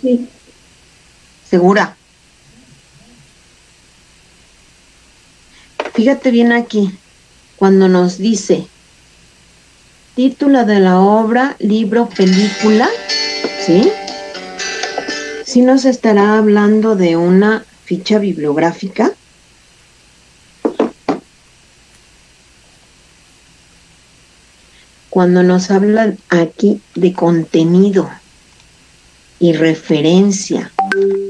Sí. ¿Segura? Fíjate bien aquí, cuando nos dice título de la obra, libro, película, ¿sí? Sí nos estará hablando de una ficha bibliográfica. Cuando nos hablan aquí de contenido y referencia,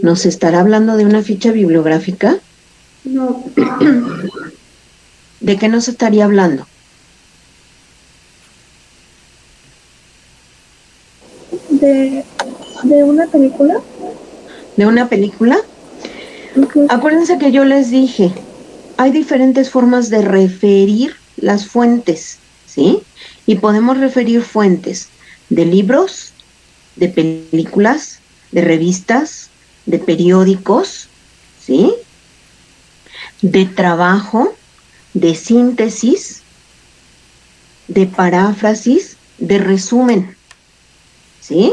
¿nos estará hablando de una ficha bibliográfica? No, ¿De qué nos estaría hablando? de, de una película. ¿De una película? Ujú. Acuérdense que yo les dije, hay diferentes formas de referir las fuentes, ¿sí? Y podemos referir fuentes de libros, de películas, de revistas, de periódicos, ¿sí? De trabajo, de síntesis, de paráfrasis, de resumen, ¿sí?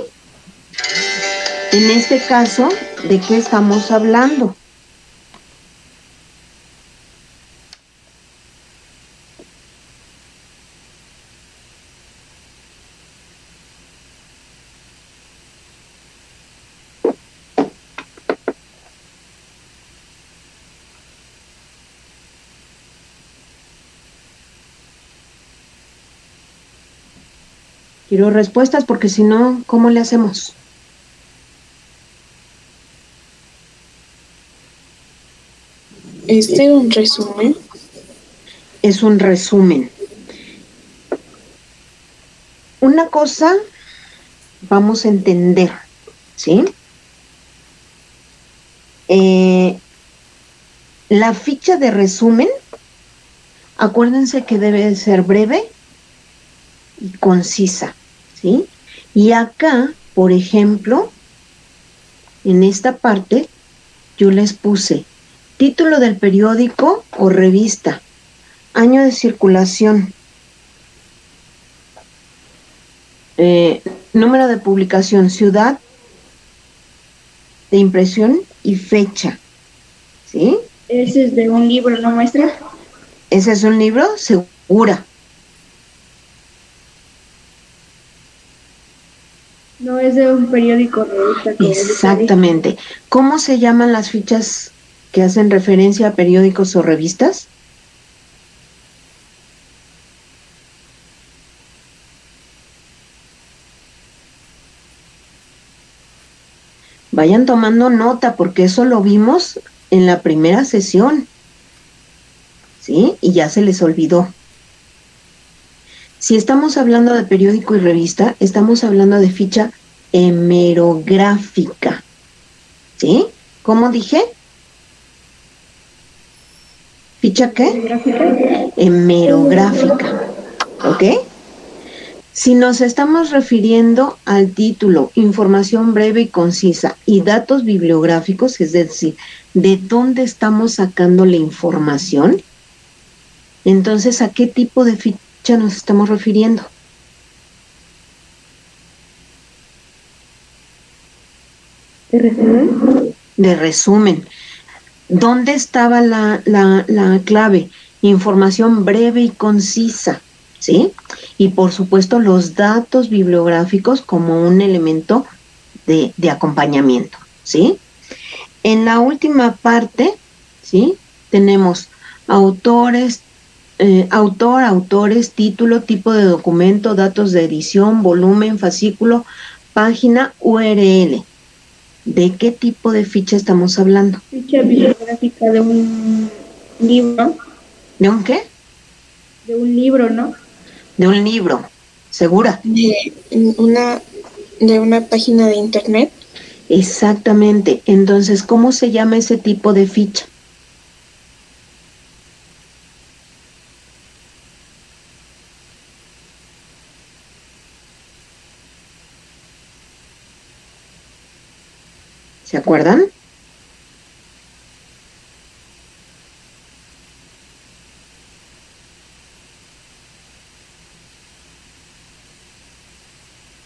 En este caso, ¿de qué estamos hablando? Quiero respuestas porque si no, ¿cómo le hacemos? Un resumen. Es un resumen. Una cosa vamos a entender, ¿sí? La ficha de resumen, acuérdense que debe ser breve y concisa, ¿sí? Y acá, por ejemplo, en esta parte, yo les puse título del periódico o revista, año de circulación, número de publicación, ciudad de impresión y fecha, ¿sí? Ese es de un libro, ¿no, maestra? Ese es un libro, segura. No es de un periódico, revista, como dice ahí. Exactamente. ¿Cómo se llaman las fichas que hacen referencia a periódicos o revistas? Vayan tomando nota porque eso lo vimos en la primera sesión, ¿sí? Y ya se les olvidó. Si estamos hablando de periódico y revista, estamos hablando de ficha hemerográfica, ¿sí? ¿Cómo dije? ¿Ficha qué? Gráfica. Hemerográfica, ¿ok? Si nos estamos refiriendo al título, información breve y concisa y datos bibliográficos, es decir, de dónde estamos sacando la información, entonces, ¿a qué tipo de ficha nos estamos refiriendo? ¿De resumen? De resumen. ¿Dónde estaba la clave? Información breve y concisa, ¿sí? Y por supuesto los datos bibliográficos como un elemento de acompañamiento, ¿sí? En la última parte, ¿sí? Tenemos autores, autor, autores, título, tipo de documento, datos de edición, volumen, fascículo, página, URL. ¿De qué tipo de ficha estamos hablando? Ficha bibliográfica de un libro. ¿De un qué? De un libro, ¿no? De un libro. ¿Segura? Una, de una página de internet. Exactamente. Entonces, ¿cómo se llama ese tipo de ficha? ¿Se acuerdan?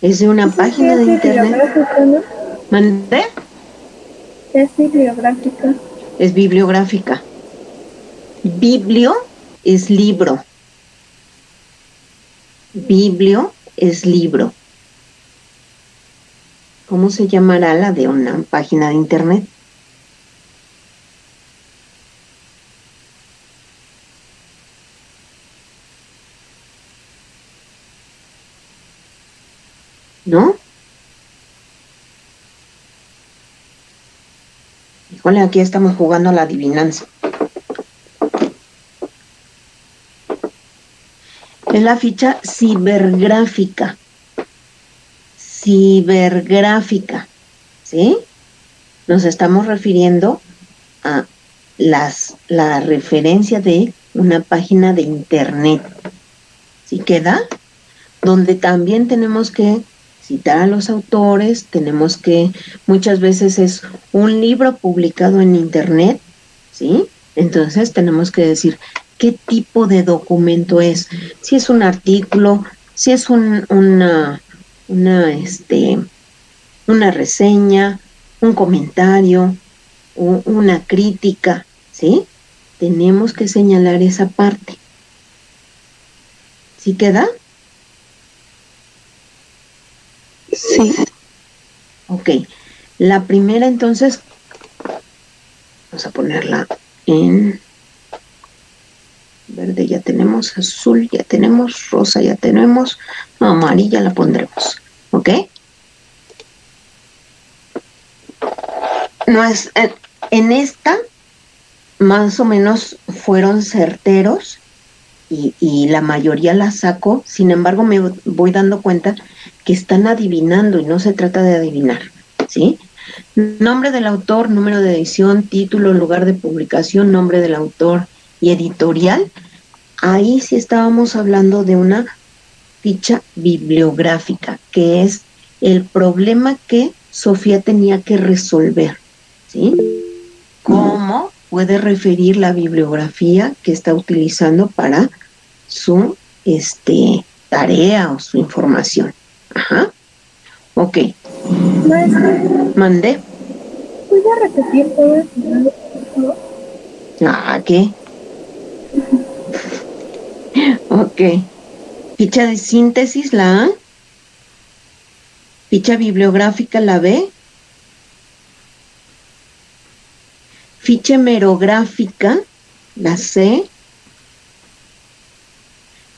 Es de una Dice que página es de internet. bibliográfica, ¿no? ¿Mandé? Es bibliográfica. Es bibliográfica. Biblio es libro. Biblio es libro. ¿Cómo se llamará la de una página de internet? ¿No? Híjole, aquí estamos jugando a la adivinanza. Es la ficha cibergráfica. Cibergráfica, ¿sí? Nos estamos refiriendo a la referencia de una página de internet. ¿Sí queda? Donde también tenemos que citar a los autores, tenemos que, muchas veces es un libro publicado en internet, ¿sí? Entonces tenemos que decir qué tipo de documento es, si es un artículo, si es una reseña, un comentario, una crítica, ¿sí? Tenemos que señalar esa parte. ¿Sí queda? Sí. Ok. La primera, entonces, vamos a ponerla en verde, ya tenemos, azul ya tenemos, rosa ya tenemos, amarilla la pondremos. ¿Ok? No es, en esta, más o menos fueron certeros y la mayoría la saco, sin embargo me voy dando cuenta que están adivinando y no se trata de adivinar, ¿sí? Nombre del autor, número de edición, título, lugar de publicación, nombre del autor y editorial. Ahí sí estábamos hablando de una ficha bibliográfica, que es el problema que Sofía tenía que resolver, ¿sí? ¿Cómo puede referir la bibliografía que está utilizando para su tarea o su información? Ajá. Ok. Maestra, Mandé. ¿voy a repetir todo el final, por favor? Ah, ¿qué? Ok. Ficha de síntesis, la A. Ficha bibliográfica, la B. Ficha hemerográfica, la C.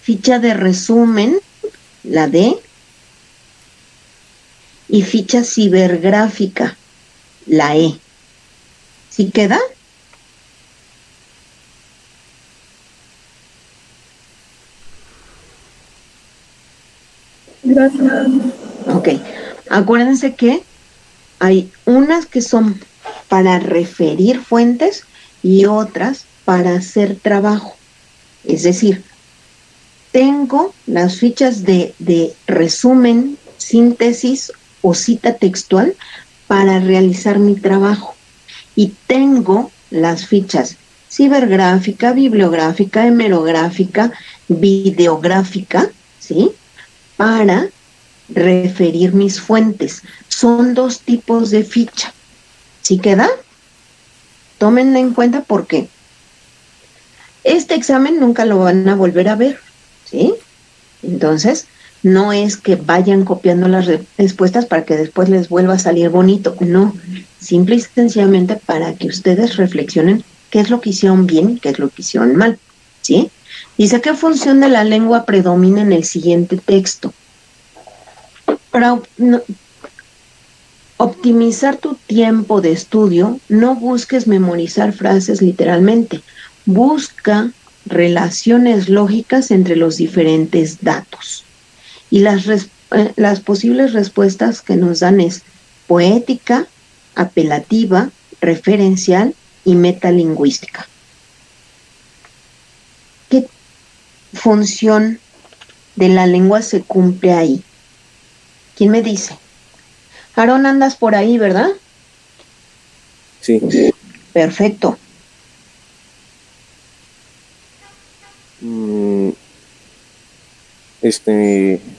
Ficha de resumen, la D. Y ficha cibergráfica, la E. ¿Sí queda? Gracias. Ok. Acuérdense que hay unas que son para referir fuentes y otras para hacer trabajo. Es decir, tengo las fichas de resumen, síntesis o cita textual para realizar mi trabajo. Y tengo las fichas cibergráfica, bibliográfica, hemerográfica, videográfica, ¿sí? Para referir mis fuentes. Son dos tipos de ficha. ¿Sí queda? Tómenla en cuenta porque este examen nunca lo van a volver a ver, ¿sí? Entonces, no es que vayan copiando las respuestas para que después les vuelva a salir bonito, no, simple y sencillamente para que ustedes reflexionen qué es lo que hicieron bien y qué es lo que hicieron mal, ¿sí? Dice, ¿qué función de la lengua predomina en el siguiente texto? Para optimizar tu tiempo de estudio, no busques memorizar frases literalmente, busca relaciones lógicas entre los diferentes datos. Y las posibles respuestas que nos dan es poética, apelativa, referencial y metalingüística. ¿Qué función de la lengua se cumple ahí? ¿Quién me dice? Aarón, andas por ahí, ¿verdad? Sí. Perfecto.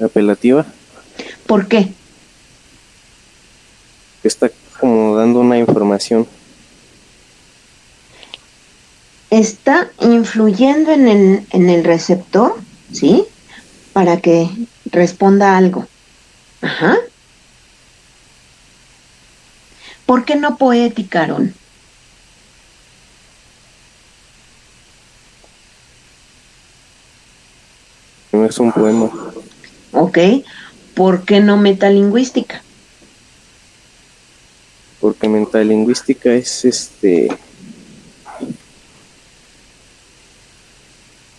Apelativa, ¿Por qué? que está como dando una información. Está influyendo en el receptor, ¿sí? Para que responda algo. Ajá. ¿Por qué no poética, Aaron? No es un poema, Ok. ¿Por qué no metalingüística? porque metalingüística es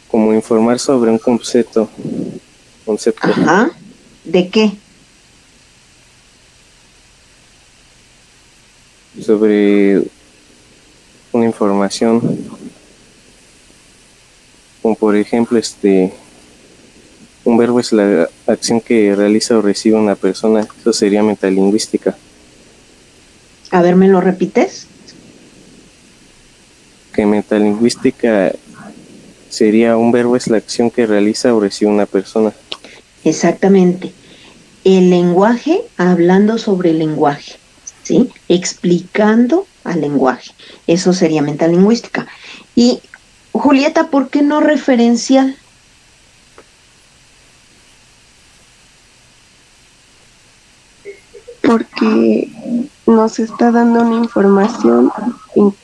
como informar sobre un concepto. Ajá. ¿De qué? Sobre una información, como por ejemplo, un verbo es la acción que realiza o recibe una persona, eso sería metalingüística. A ver, ¿me lo repites? Que metalingüística sería un verbo es la acción que realiza o recibe una persona. Exactamente. El lenguaje hablando sobre el lenguaje, ¿sí? Explicando al lenguaje. Eso sería metalingüística. Y, Julieta, ¿por qué no referencial? Porque nos está dando una información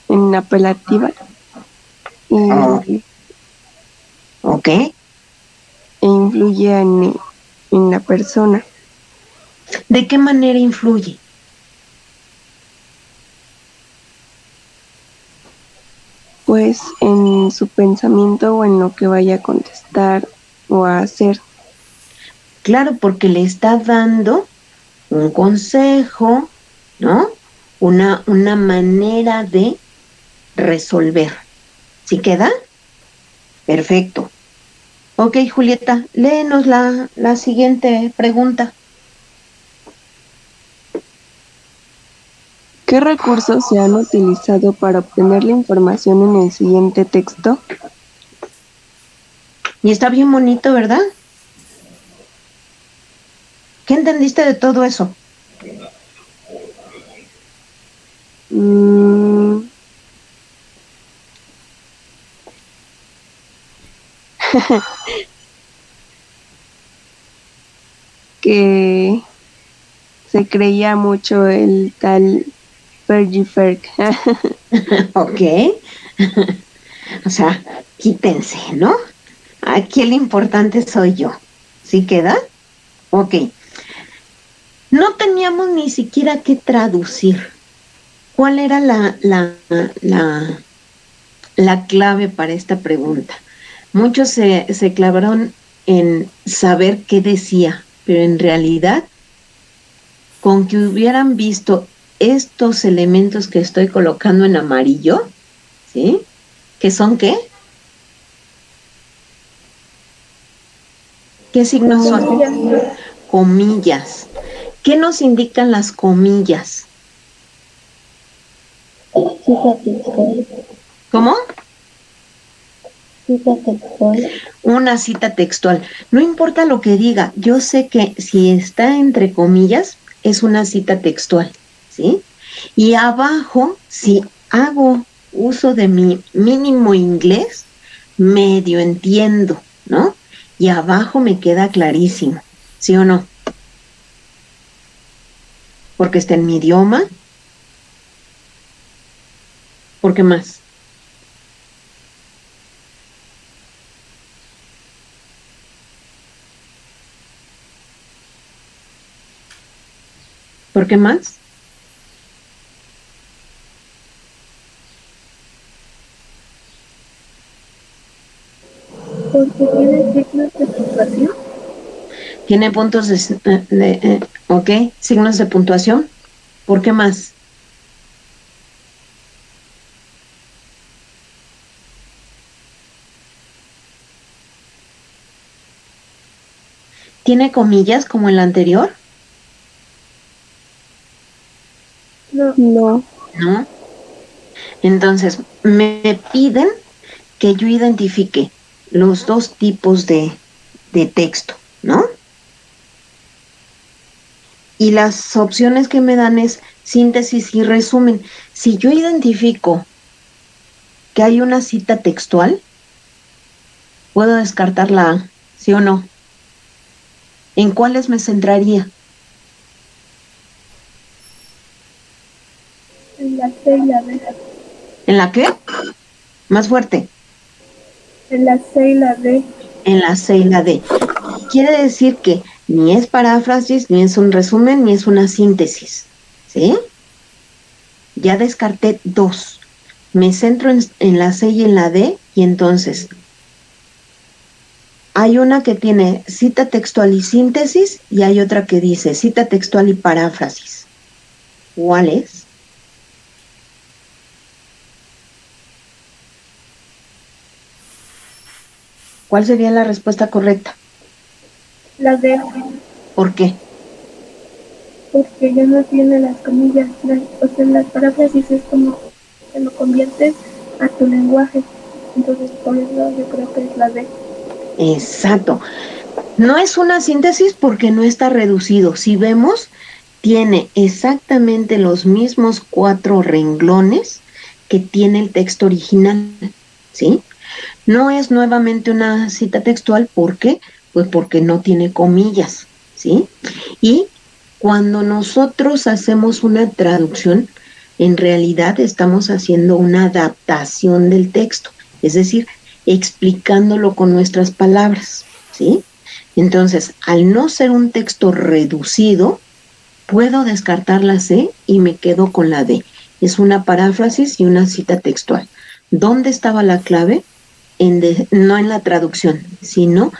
en apelativa y, ¿Ok? e influye en la persona. ¿De qué manera influye? Pues en su pensamiento o en lo que vaya a contestar o a hacer. Claro, porque le está dando un consejo, ¿no? Una manera de resolver. ¿Sí queda? Perfecto. Ok, Julieta, léenos la siguiente pregunta. ¿Qué recursos se han utilizado para obtener la información en el siguiente texto? Y está bien bonito, ¿verdad? ¿Qué entendiste de todo eso? Que se creía mucho el tal Fergie Ferg. Ok. O sea, quítense, ¿no? Aquí el importante soy yo. ¿Sí queda? Ok. No teníamos ni siquiera que traducir. ¿Cuál era la clave para esta pregunta? Muchos se clavaron en saber qué decía, pero en realidad, con que hubieran visto estos elementos que estoy colocando en amarillo, ¿sí? ¿Qué son qué? ¿Qué signos son? Comillas. ¿Qué nos indican las comillas? Cita textual. ¿Cómo? Cita textual. Una cita textual. No importa lo que diga, yo sé que si está entre comillas, es una cita textual, ¿sí? Y abajo, si hago uso de mi mínimo inglés, medio entiendo, ¿no? Y abajo me queda clarísimo, ¿sí o no? Porque está en mi idioma. ¿Por qué más? ¿Por qué más? Porque tiene signos de puntuación. Tiene puntos ok, signos de puntuación. ¿Por qué más? ¿Tiene comillas como el anterior? No. No. ¿No? Entonces, me piden que yo identifique los dos tipos de texto, ¿no? y las opciones que me dan es síntesis y resumen. Si yo identifico que hay una cita textual, puedo descartar la A, ¿sí o no? ¿En cuáles me centraría? En la C y la D. ¿En la qué? Más fuerte. En la C y la D. En la C y la D. Quiere decir que ni es paráfrasis, ni es un resumen, ni es una síntesis. ¿Sí? Ya descarté 2. Me centro en la C y en la D, y entonces hay una que tiene cita textual y síntesis, y hay otra que dice cita textual y paráfrasis. ¿Cuál es? ¿Cuál sería la respuesta correcta? La D, ¿Por qué? porque ya no tiene las comillas. O sea, las paráfrasis es como que lo conviertes a tu lenguaje. Entonces, por eso yo creo que es la D. Exacto. No es una síntesis porque no está reducido. Si vemos, tiene exactamente los mismos 4 renglones que tiene el texto original, ¿sí? No es nuevamente una cita textual, ¿por qué? Pues porque no tiene comillas, ¿sí? Y cuando nosotros hacemos una traducción, en realidad estamos haciendo una adaptación del texto, es decir, explicándolo con nuestras palabras, ¿sí? Entonces, al no ser un texto reducido, puedo descartar la C y me quedo con la D. Es una paráfrasis y una cita textual. ¿Dónde estaba la clave? No en la traducción, sino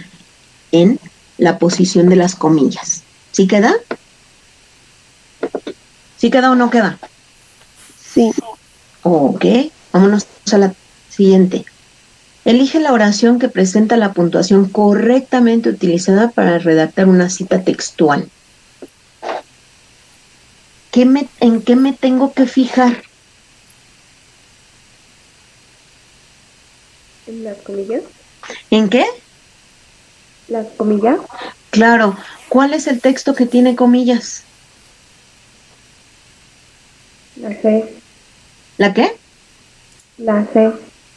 en la posición de las comillas. ¿Sí queda? ¿Sí queda o no queda? Sí. Ok, vámonos a la siguiente. Elige la oración que presenta la puntuación correctamente utilizada para redactar una cita textual. ¿En qué me tengo que fijar? ¿En las comillas? ¿En qué? ¿Las comillas? Claro, ¿cuál es el texto que tiene comillas? La C. ¿La qué? La C.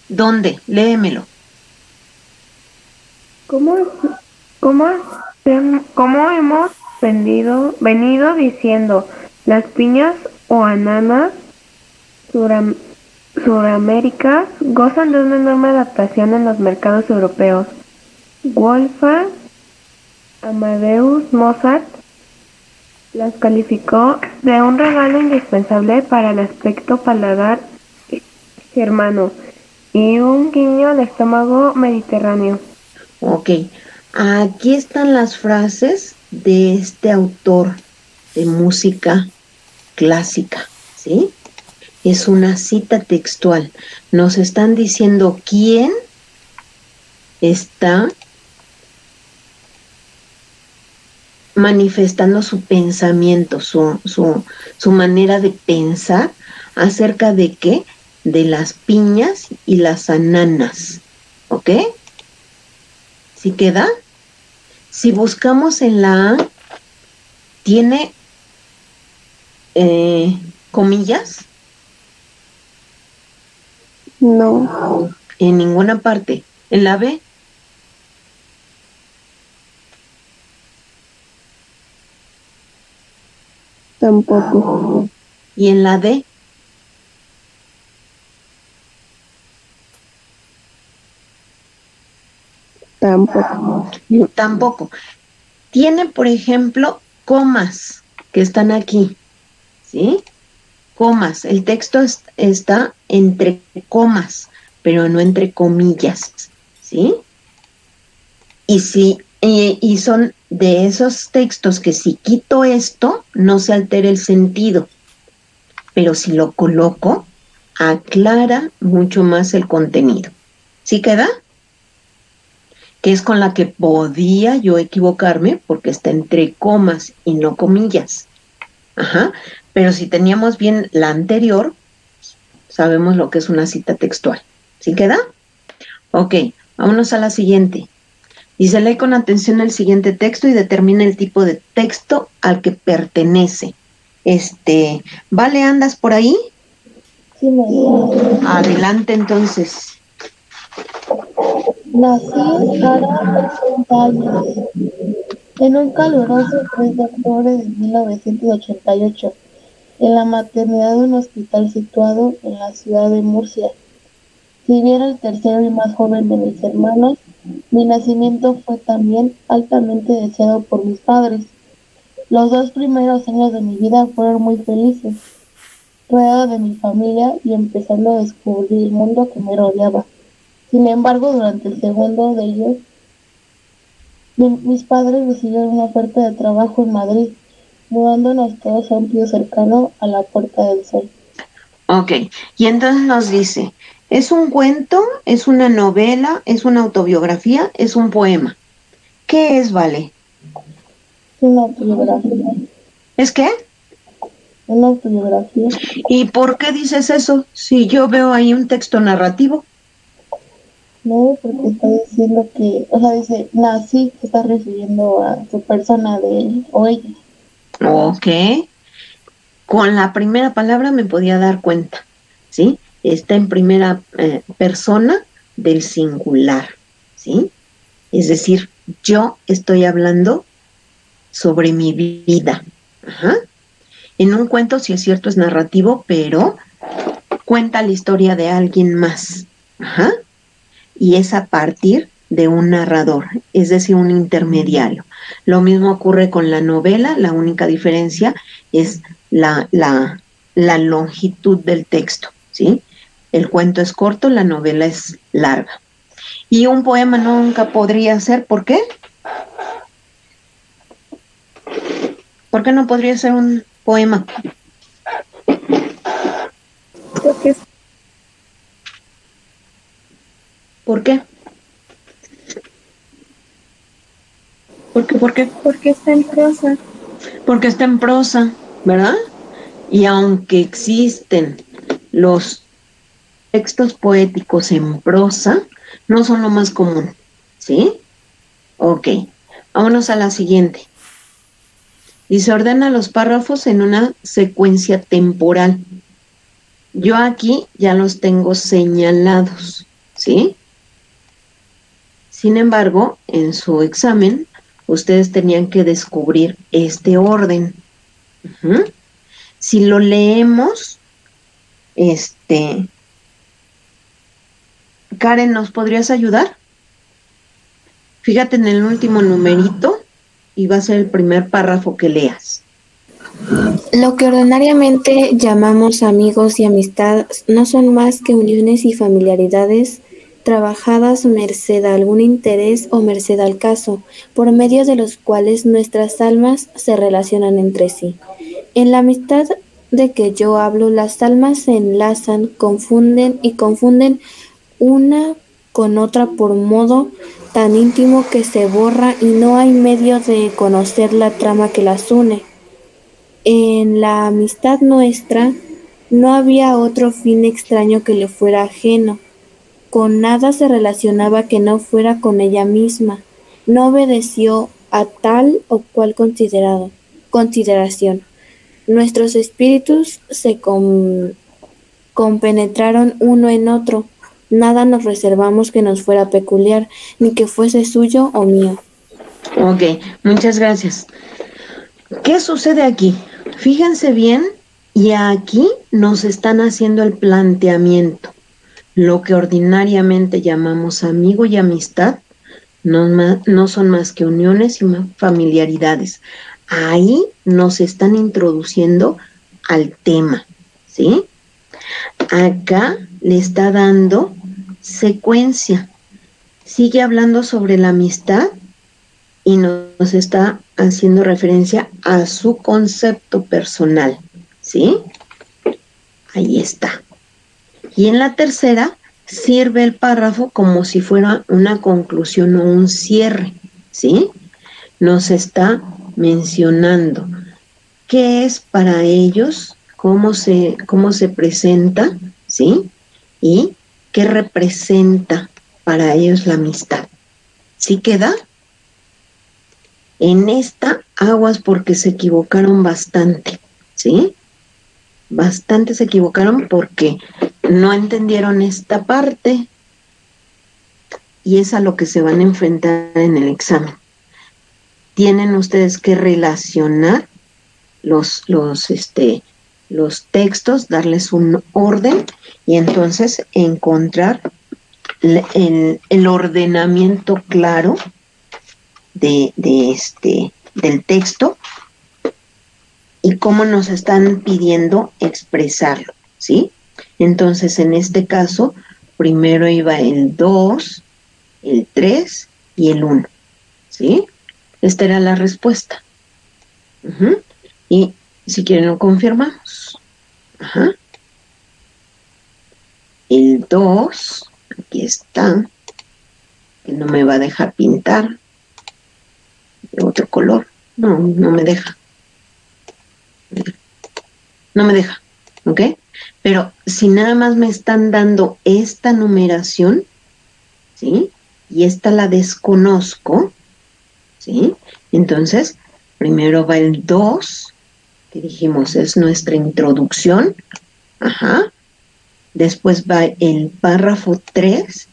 ¿Dónde? Léemelo. ¿Cómo, cómo, cómo hemos venido diciendo? Las piñas o ananas suraméricas gozan de una enorme adaptación en los mercados europeos. Wolfgang Amadeus Mozart las calificó de un regalo indispensable para el aspecto paladar germano y un guiño al estómago mediterráneo. Ok, aquí están las frases de este autor de música clásica, ¿sí? Es una cita textual. Nos están diciendo quién está manifestando su pensamiento, su manera de pensar acerca de qué, de las piñas y las ananas, ¿ok? ¿Sí queda? Si buscamos en la A, ¿tiene comillas? No. En ninguna parte. ¿En la B? Tampoco. ¿Y en la D? Tampoco. Tampoco. Tiene, por ejemplo, comas que están aquí, ¿sí? Comas. El texto está entre comas, pero no entre comillas, ¿sí? Y son de esos textos que si quito esto, no se altera el sentido, pero si lo coloco, aclara mucho más el contenido. ¿Sí queda? Que es con la que podía yo equivocarme porque está entre comas y no comillas. Ajá. Pero si teníamos bien la anterior, sabemos lo que es una cita textual. ¿Sí queda? Ok, vámonos a la siguiente. Dice, lee con atención el siguiente texto y determina el tipo de texto al que pertenece. ¿Vale, andas por ahí? Sí, maestra. Adelante, entonces. Nací hará 80 años, en un caluroso 3 de octubre de 1988, en la maternidad de un hospital situado en la ciudad de Murcia. Si bien el tercero y más joven de mis hermanos, mi nacimiento fue también altamente deseado por mis padres. Los 2 primeros años de mi vida fueron muy felices, rodeado de mi familia y empezando a descubrir el mundo que me rodeaba. Sin embargo, durante el segundo de ellos, mis padres recibieron una oferta de trabajo en Madrid, mudándonos todos a un piso cercano a la Puerta del Sol. Ok, y entonces nos dice, ¿es un cuento, es una novela, es una autobiografía, es un poema? ¿Qué es, Vale? Una autobiografía. ¿Es qué? Una autobiografía. ¿Y por qué dices eso? Si yo veo ahí un texto narrativo. No, porque está diciendo que, o sea, dice, nací, se está refiriendo a su persona de él o ella. Ok. Con la primera palabra me podía dar cuenta, ¿sí? Está en primera persona del singular, ¿sí? Es decir, yo estoy hablando sobre mi vida. Ajá. En un cuento, si es cierto, es narrativo, pero cuenta la historia de alguien más. Ajá. Y es a partir de un narrador, es decir, un intermediario. Lo mismo ocurre con la novela, la única diferencia es la longitud del texto, ¿sí? El cuento es corto, la novela es larga. Y un poema nunca podría ser, ¿por qué? ¿Por qué no podría ser un poema? Porque, ¿Por qué? ¿Por qué? porque está en prosa. Porque está en prosa, ¿verdad? Y aunque existen los textos poéticos en prosa, no son lo más común, ¿sí? Ok, vámonos a la siguiente. Dice, ordena los párrafos en una secuencia temporal. Yo aquí ya los tengo señalados, ¿sí? Sin embargo, en su examen, ustedes tenían que descubrir este orden. Uh-huh. Si lo leemos, Karen, ¿nos podrías ayudar? Fíjate en el último numerito y va a ser el primer párrafo que leas. Lo que ordinariamente llamamos amigos y amistad no son más que uniones y familiaridades trabajadas merced a algún interés o merced al caso, por medio de los cuales nuestras almas se relacionan entre sí. En la amistad de que yo hablo, las almas se enlazan, confunden una con otra por modo tan íntimo que se borra y no hay medio de conocer la trama que las une. En la amistad nuestra no había otro fin extraño que le fuera ajeno. Con nada se relacionaba que no fuera con ella misma. No obedeció a tal o cual consideración. Nuestros espíritus se compenetraron uno en otro. Nada nos reservamos que nos fuera peculiar, ni que fuese suyo o mío. Ok, muchas gracias. ¿Qué sucede aquí? Fíjense bien, y aquí nos están haciendo el planteamiento. Lo que ordinariamente llamamos amigo y amistad no son más que uniones y familiaridades. Ahí nos están introduciendo al tema, ¿sí? Acá le está dando secuencia. Sigue hablando sobre la amistad y nos está haciendo referencia a su concepto personal, ¿sí? Ahí está. Y en la tercera sirve el párrafo como si fuera una conclusión o un cierre, ¿sí? Nos está mencionando qué es para ellos, cómo se presenta, ¿sí? Y qué representa para ellos la amistad. ¿Sí queda? En esta, aguas porque se equivocaron bastante, ¿sí? Bastante se equivocaron porque no entendieron esta parte y es a lo que se van a enfrentar en el examen. Tienen ustedes que relacionar los textos, darles un orden y entonces encontrar el ordenamiento claro del texto y cómo nos están pidiendo expresarlo, ¿sí? Entonces, en este caso, primero iba el 2, el 3 y el 1, ¿sí? Esta era la respuesta. Uh-huh. Y si quieren lo confirmamos. Ajá. El 2, aquí está, que no me va a dejar pintar de otro color. No, no me deja. No me deja, ¿ok? Pero si nada más me están dando esta numeración, ¿sí? Y esta la desconozco, ¿sí? Entonces, primero va el 2, que dijimos es nuestra introducción, ajá. Después va el párrafo 3,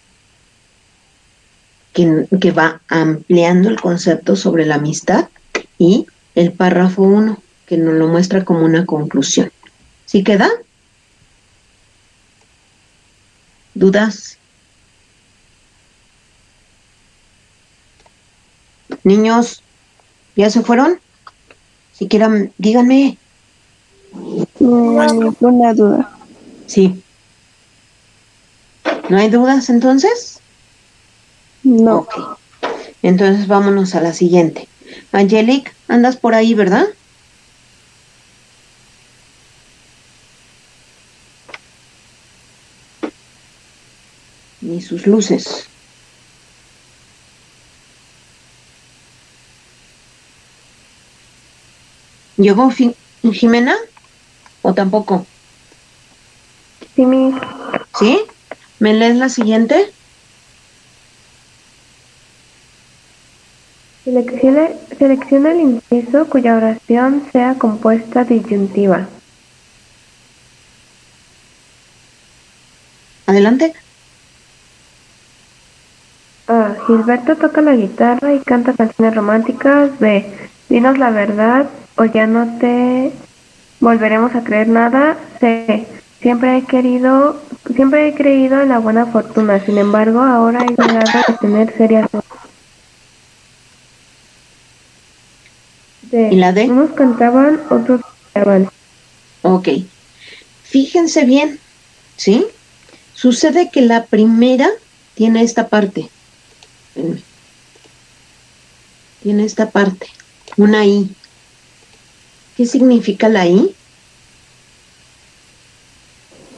que va ampliando el concepto sobre la amistad, y el párrafo 1, que nos lo muestra como una conclusión. ¿Sí queda? ¿Dudas? Niños, ¿ya se fueron? Si quieran, díganme. Ninguna duda. Sí. ¿No hay dudas entonces? No. Ok. Entonces vámonos a la siguiente. Angelic, andas por ahí, ¿verdad? Ni sus luces. ¿Llegó Jimena? ¿O tampoco? Sí, ¿Sí? ¿Me lees la siguiente? Selecciona el inciso cuya oración sea compuesta disyuntiva. Adelante. A. Gilberto toca la guitarra y canta canciones románticas. B. Dinos la verdad o ya no te volveremos a creer nada. C. Siempre he creído en la buena fortuna. Sin embargo, ahora he llegado a tener serias dudas. ¿Y D. la D? Unos cantaban, otros cantaban. Ok. Fíjense bien, ¿sí? Sucede que la primera tiene esta parte. Tiene esta parte. Una I. ¿Qué significa la I?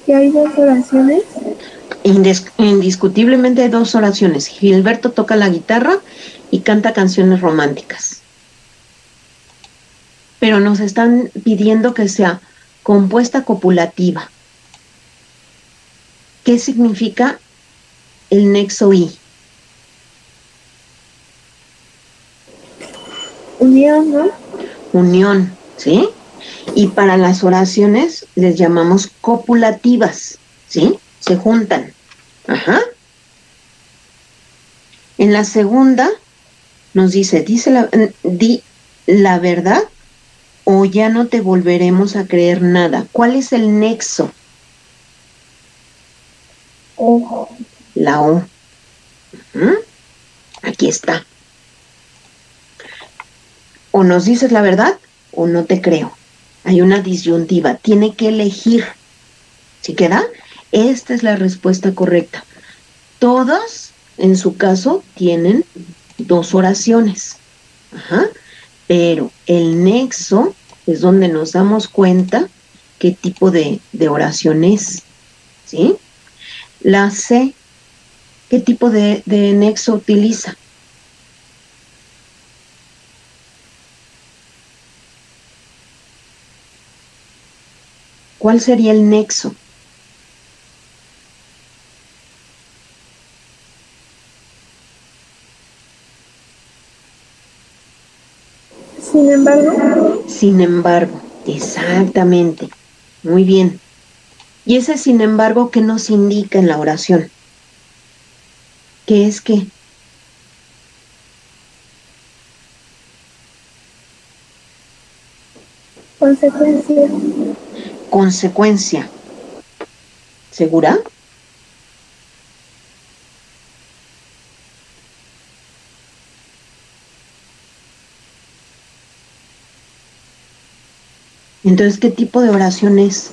¿Y hay dos oraciones? Indiscutiblemente hay dos oraciones. Gilberto toca la guitarra y canta canciones románticas. Pero nos están pidiendo que sea compuesta copulativa. ¿Qué significa el nexo I? Unión, ¿no? Unión, ¿sí? Y para las oraciones les llamamos copulativas, ¿sí? Se juntan. Ajá. En la segunda nos dice, di la verdad o ya no te volveremos a creer nada. ¿Cuál es el nexo? O. La O. ¿Mm? Aquí está. O nos dices la verdad o no te creo. Hay una disyuntiva. Tiene que elegir. ¿Sí queda? Esta es la respuesta correcta. Todas, en su caso, tienen dos oraciones. Ajá. Pero el nexo es donde nos damos cuenta qué tipo de oración es. ¿Sí? La C, ¿qué tipo de nexo utiliza? ¿Cuál sería el nexo? Sin embargo, exactamente. Muy bien. Y ese sin embargo, ¿qué nos indica en la oración? ¿Qué es qué? Consecuencia. Consecuencia. ¿Segura? Entonces, ¿qué tipo de oración es?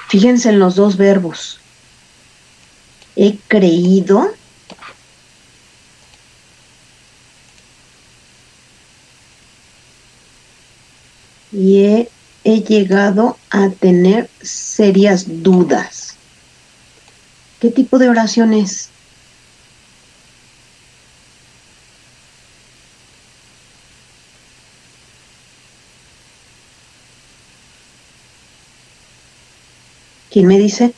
Fíjense en los dos verbos. He creído y he llegado a tener serias dudas. ¿Qué tipo de oración es? ¿Quién me dice?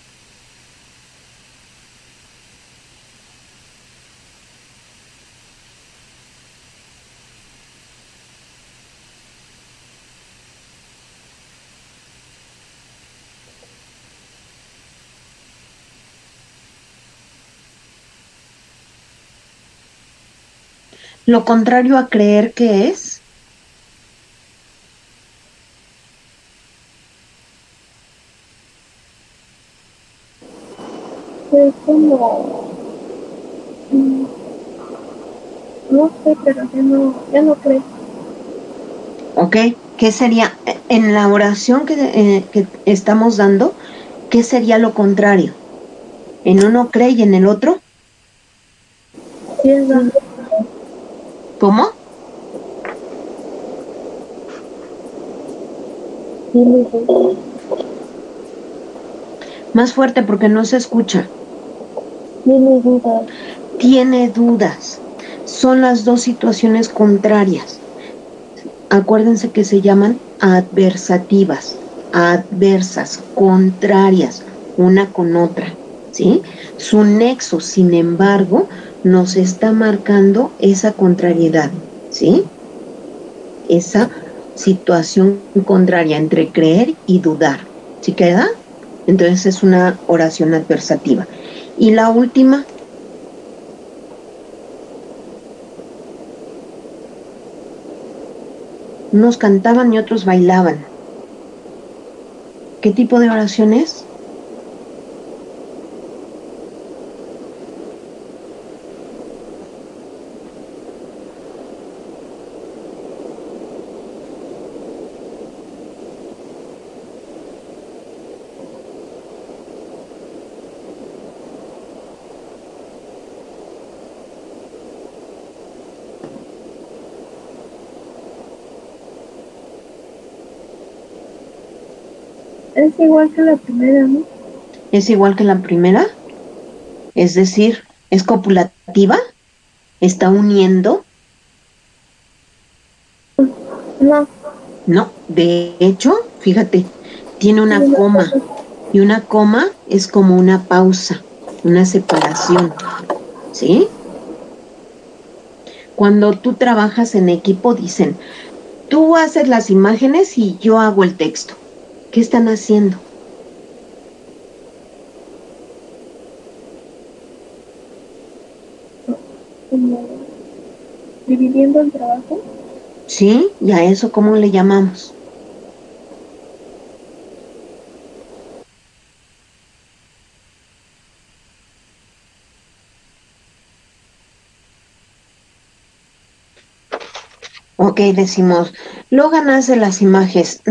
Lo contrario a creer, ¿qué es? Es como, no sé, pero ya no creo. ¿Ok? ¿Qué sería en la oración que estamos dando? ¿Qué sería lo contrario? ¿En uno cree y en el otro? Piensa. ¿Cómo? Tiene dudas. Más fuerte porque no se escucha. Tiene dudas. Tiene dudas. Son las dos situaciones contrarias. Acuérdense que se llaman adversativas, adversas, contrarias, una con otra, ¿sí? Su nexo, sin embargo, nos está marcando esa contrariedad, ¿sí? Esa situación contraria entre creer y dudar, ¿sí queda? Entonces es una oración adversativa. Y la última, unos cantaban y otros bailaban. ¿Qué tipo de oración es? Es igual que la primera, ¿no? ¿Es igual que la primera? Es decir, ¿es copulativa? ¿Está uniendo? No, No, de hecho, fíjate, tiene una coma y una coma es como una pausa, una separación, ¿sí? Cuando tú trabajas en equipo dicen, tú haces las imágenes y yo hago el texto. ¿Qué están haciendo? como dividiendo el trabajo. ¿Sí? ¿Y a eso cómo le llamamos? Ok, decimos, Logan hace las imágenes.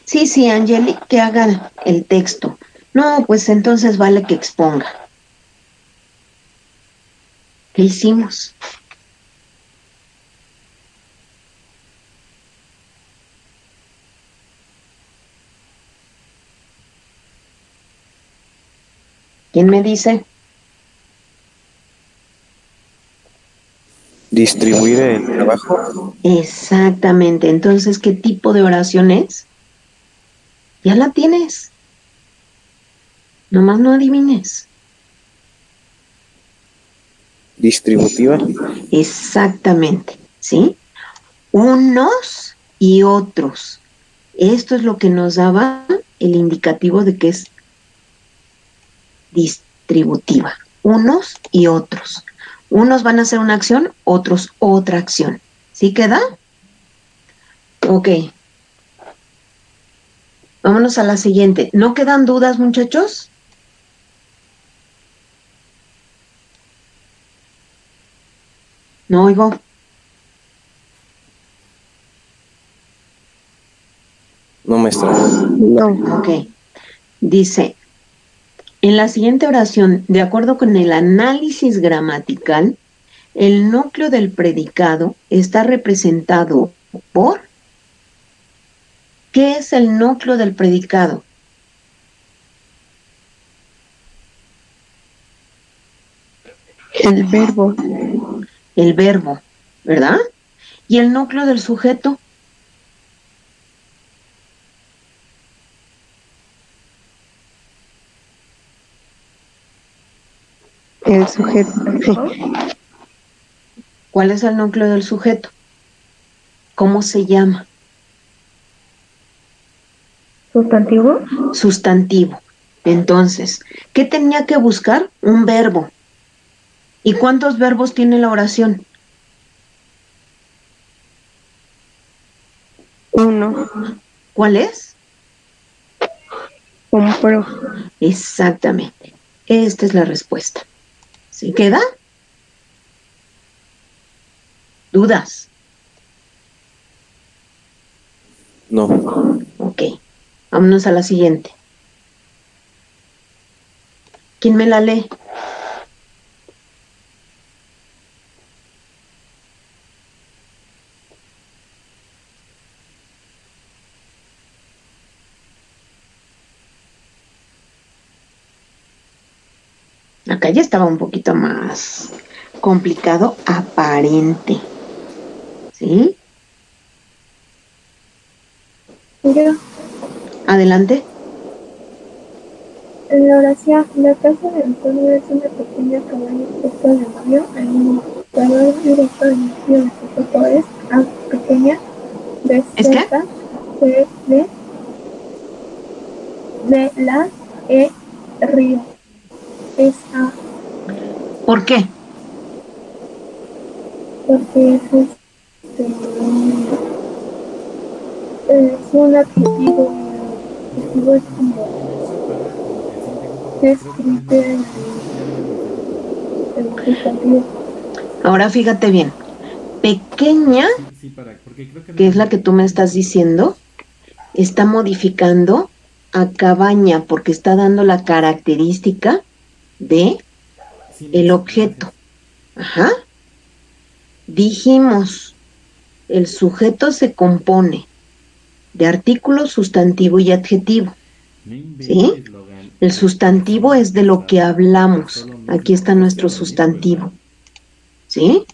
Sí, sí, Angeli, que haga el texto. No, pues entonces vale que exponga. ¿Qué hicimos? ¿Quién me dice? Distribuir el trabajo. Exactamente. Entonces, ¿qué tipo de oración es? Ya la tienes. Nomás no adivines. Distributiva. Exactamente, ¿sí? Unos y otros. Esto es lo que nos daba el indicativo de que es distributiva. Unos y otros. Unos van a hacer una acción, otros otra acción. ¿Sí queda? Ok. Vámonos a la siguiente. ¿No quedan dudas, muchachos? No oigo. No, maestra. No. Ok. Dice, en la siguiente oración, de acuerdo con el análisis gramatical, el núcleo del predicado está representado por... ¿Qué es el núcleo del predicado? El verbo. El verbo, ¿verdad? ¿Y el núcleo del sujeto? El sujeto. ¿Cuál es el núcleo del sujeto? ¿Cómo se llama? ¿Sustantivo? Sustantivo. Entonces, ¿qué tenía que buscar? Un verbo. ¿Y cuántos verbos tiene la oración? Uno. ¿Cuál es? Compró. Exactamente. Esta es la respuesta. ¿Sí queda? ¿Dudas? No. Ok. Vámonos a la siguiente. ¿Quién me la lee? Acá ya estaba un poquito más complicado, aparente. ¿Sí? Yo, Adelante. en la oración, la casa de Antonio es una pequeña cabaña puesta de novio. El indicador directo de inicio de sujeto es A pequeña, B ¿Es qué? cerca, C de la, E río. Es A, ¿Por qué? porque es un adjetivo y el adjetivo es como describe el sustantivo. Ahora fíjate bien. Pequeña, que es la que tú me estás diciendo, está modificando a cabaña porque está dando la característica de el objeto. Ajá. Dijimos, el sujeto se compone de artículo, sustantivo y adjetivo. ¿Sí? El sustantivo es de lo que hablamos. Aquí está nuestro sustantivo. ¿Sí?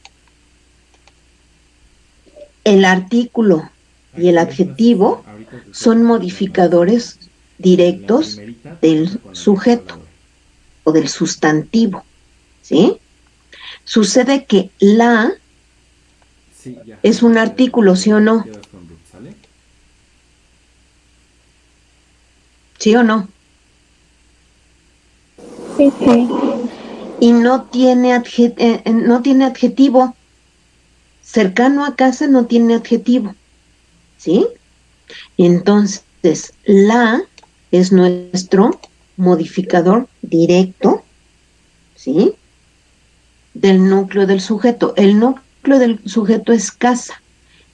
El artículo y el adjetivo son modificadores directos del sujeto o del sustantivo. ¿Sí? Sucede que la es un artículo, ¿sí o no? ¿Sí o no? Sí, sí. Y no tiene adjetivo. Cercano a casa no tiene adjetivo. ¿Sí? Entonces, la es nuestro modificador directo, ¿sí? Del núcleo del sujeto. El núcleo del sujeto es casa.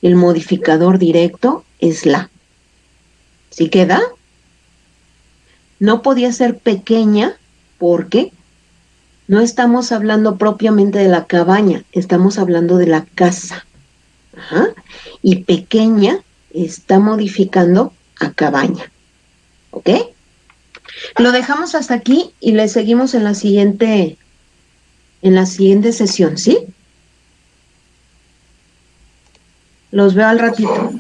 El modificador directo es la. ¿Sí queda? No podía ser pequeña porque no estamos hablando propiamente de la cabaña, estamos hablando de la casa. Ajá. Y pequeña está modificando a cabaña. ¿Ok? Lo dejamos hasta aquí y le seguimos en la siguiente sesión, ¿sí? Los veo al ratito.